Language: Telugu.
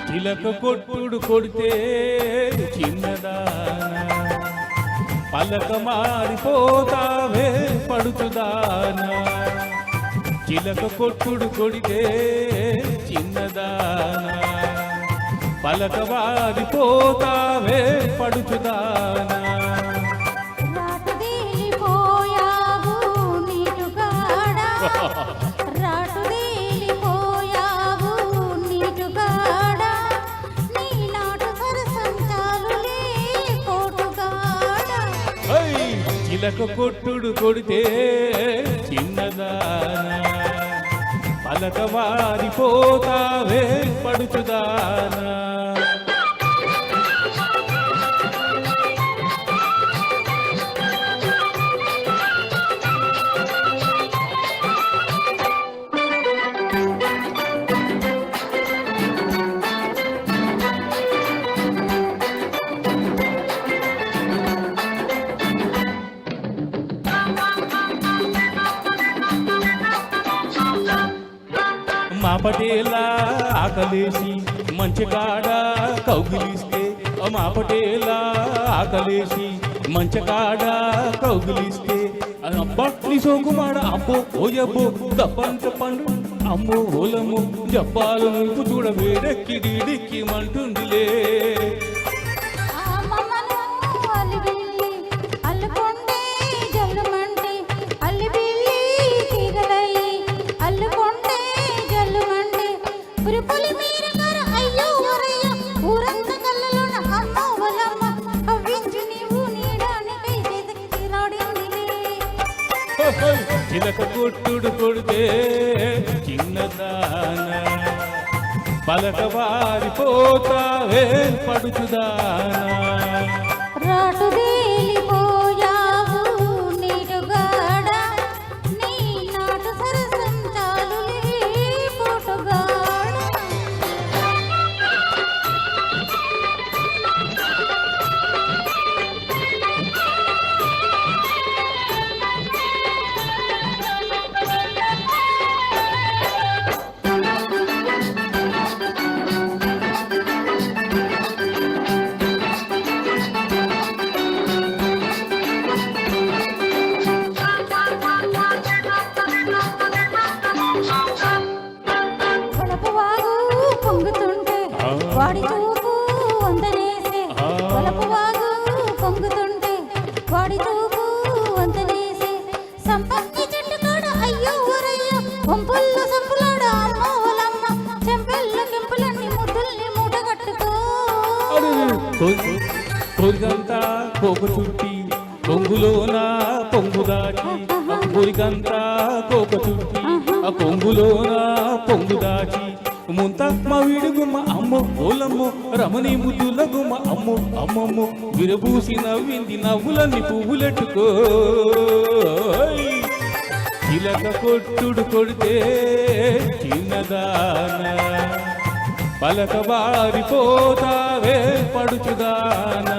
చిలక కొట్టుడు కొడితే చిన్నదానా పలక మారిపోతావే పడుతుదానా చిలక కొట్టుడు కొడితే చిన్నదానా పలక మారిపోతావే పడుతుదానా చిలక కొట్టుడు కొడితే చిన్నదానా పలక మారిపోతావే పడుతుదానా మా పటేలా ఆకలేసి మంచి కాడ కౌగిలిస్తే మా పటేలా ఆకలేసి మంచి కాడ కౌగిలిస్తే అబ్బా నీ సోకుమాడ అబ్బో ఓయబ్బో తప్పంత పండు అమ్మో ఓలమ్మో జప్పాలు నువ్వు చూడ వేడెక్కి డిక్కి మంటుందిలే చిలక కొట్టుడు కొడితే చిన్నదానా పలక వారిపోతావే పడుతుదానా వాడి చూపు వందనేసే వలపు వాగు పొంగుతుంటే వాడి చూపు వందనేసే సంపత్తి చెట్టు కాడ అయ్యో ఊరయ్యో పంపుల్లో సంపులాడ అమ్మ వలమ్మ చెంపెల్ల కెంపులన్నీ ముద్దుల్ని మూట కట్టుకో కొరిగంతా కోక చుట్టి కొంగులోన పొంగు దాచి కొరిగంతా కోక చుట్టి ఆ కొంగులోన పొంగు దాచి ముంత మా వీడు గుమ్మ అమ్మో ఓలమ్మో రమణి ముద్దుల గుమ్మ అమ్మో అమ్మమ్మో విరబూసి నవ్వింది నవ్వులన్నీ పువ్వులెట్టుకో చిలక కొట్టుడు కొడితే చిన్నదానా పలక బారిపోతావే పడుచుదానా